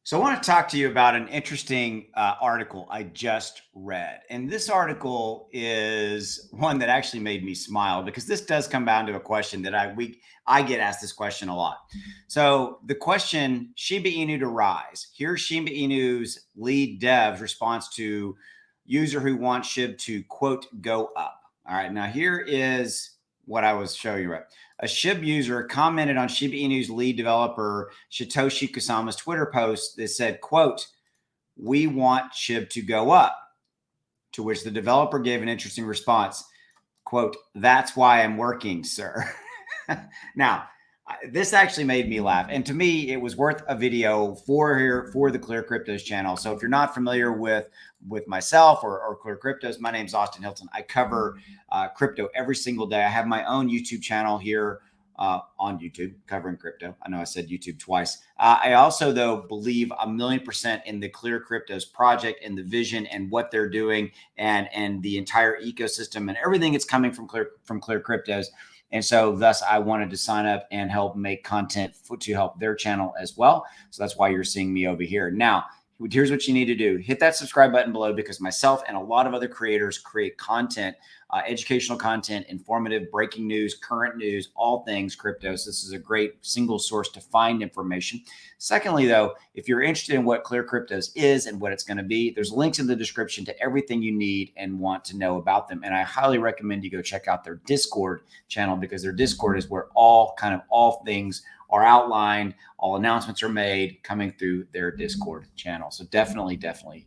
So I want to talk to you about an interesting article I just read. And this article is one that actually made me smile because this does come down to a question that I get asked this question a lot. So the question, Shiba Inu to rise. Here's Shiba Inu's lead dev's response to user who wants SHIB to quote go up. All right, now here is what I was showing you. Right. A SHIB user commented on Shiba Inu's lead developer Satoshi Kusama's Twitter post that said, quote, "We want SHIB to go up," to which the developer gave an interesting response, quote, "That's why I'm working, sir." Now, this actually made me laugh. And to me, it was worth a video for the ClearCryptos channel. So if you're not familiar with myself or ClearCryptos, my name's Austin Hilton. I cover crypto every single day. I have my own YouTube channel here on YouTube covering crypto. I know I said YouTube twice. I also, though, believe 1,000,000% in the ClearCryptos project and the vision and what they're doing and the entire ecosystem and everything that's coming from ClearCryptos. And so thus I wanted to sign up and help make content to help their channel as well. So that's why you're seeing me over here. Now, here's what you need to do. Hit that subscribe button below because myself and a lot of other creators create content, educational content, informative, breaking news, current news, all things cryptos. This is a great single source to find information. Secondly, though, if you're interested in what ClearCryptos is and what it's going to be, there's links in the description to everything you need and want to know about them. And I highly recommend you go check out their Discord channel because their Discord is where all things are outlined, all announcements are made coming through their Discord channel. So definitely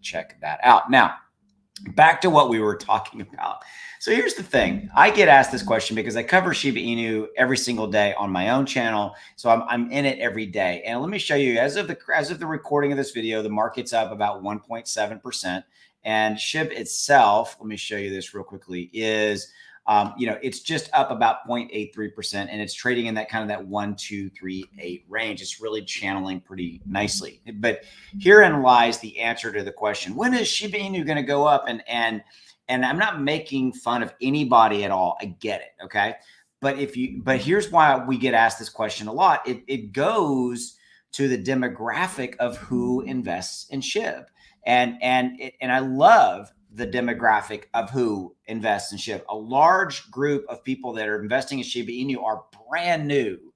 check that out. Now, back to what we were talking about. So here's the thing. I get asked this question because I cover Shiba Inu every single day on my own channel. So I'm in it every day. And let me show you, as of the recording of this video, the market's up about 1.7%. And SHIB itself, let me show you this real quickly, is it's just up about 0.83%, and it's trading in that kind of that 1, 2, 3, 8 range. It's really channeling pretty nicely. But herein lies the answer to the question: when is Shiba Inu going to go up? And I'm not making fun of anybody at all. I get it, okay? But here's why we get asked this question a lot. It goes to the demographic of who invests in SHIB, and I love the demographic of who invests in SHIB. A large group of people that are investing in Shiba Inu are brand new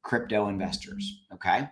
crypto investors, okay?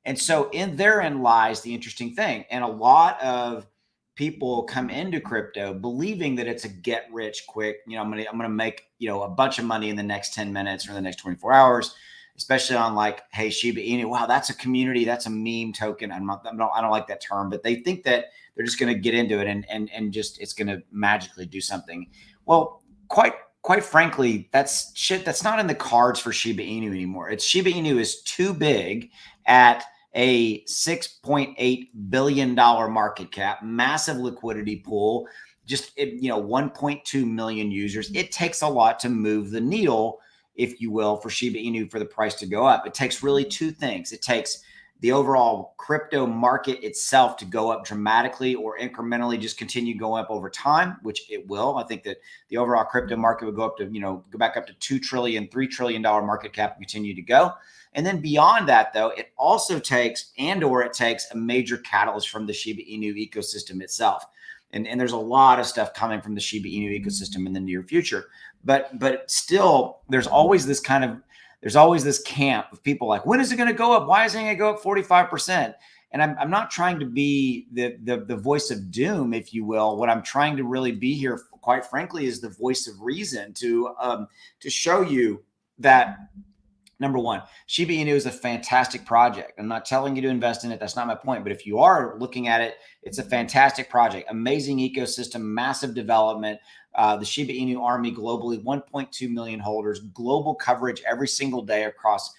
And so therein lies the interesting thing. And a lot of people come into crypto believing that it's a get rich quick, I'm gonna make, a bunch of money in the next 10 minutes or the next 24 hours, especially on like, hey, Shiba Inu, wow, that's a community, that's a meme token. I don't like that term, but they think that they're just going to get into it and just it's going to magically do something. Well, quite frankly, that's shit. That's not in the cards for Shiba Inu anymore. Shiba Inu is too big at a $6.8 billion market cap, massive liquidity pool, just 1.2 million users. It takes a lot to move the needle, if you will, for Shiba Inu for the price to go up. It takes really two things. It takes the overall crypto market itself to go up dramatically or incrementally just continue going up over time, which it will. I think that the overall crypto market would go up to, go back up to $2 trillion, $3 trillion market cap and continue to go. And then beyond that, though, it also takes a major catalyst from the Shiba Inu ecosystem itself. And there's a lot of stuff coming from the Shiba Inu ecosystem in the near future. But still, there's always this camp of people like, when is it going to go up? Why isn't it going to go up 45%? And I'm not trying to be the voice of doom, if you will. What I'm trying to really be here, quite frankly, is the voice of reason to show you that, number one, Shiba Inu is a fantastic project. I'm not telling you to invest in it. That's not my point. But if you are looking at it, it's a fantastic project, amazing ecosystem, massive development. The Shiba Inu army globally, 1.2 million holders, global coverage every single day across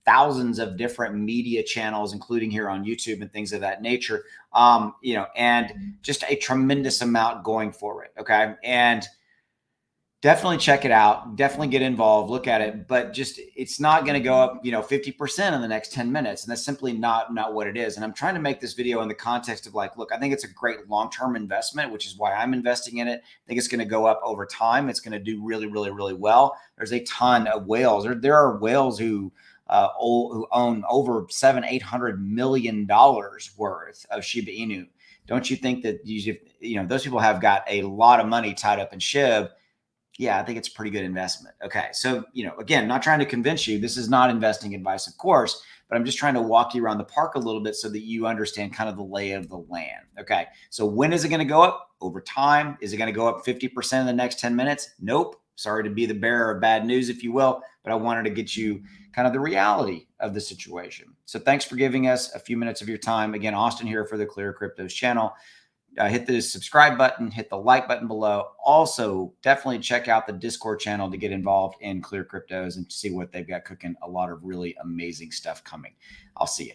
thousands of different media channels, including here on YouTube and things of that nature. And just a tremendous amount going for it. Okay. And definitely check it out. Definitely get involved. Look at it. But just it's not going to go up, 50% in the next 10 minutes. And that's simply not what it is. And I'm trying to make this video in the context of like, look, I think it's a great long-term investment, which is why I'm investing in it. I think it's going to go up over time. It's going to do really, really, really well. There's a ton of whales. There are whales who who own over $700-800 million worth of Shiba Inu. Don't you think that those people have got a lot of money tied up in SHIB? Yeah, I think it's a pretty good investment. Okay. So, again, not trying to convince you. This is not investing advice, of course, but I'm just trying to walk you around the park a little bit so that you understand kind of the lay of the land. Okay. So when is it going to go up? Over time. Is it going to go up 50% in the next 10 minutes? Nope. Sorry to be the bearer of bad news, if you will, but I wanted to get you kind of the reality of the situation. So thanks for giving us a few minutes of your time. Again, Austin here for the ClearCryptos channel. Hit the subscribe button, hit the like button below. Also, definitely check out the Discord channel to get involved in ClearCryptos and see what they've got cooking. A lot of really amazing stuff coming. I'll see you.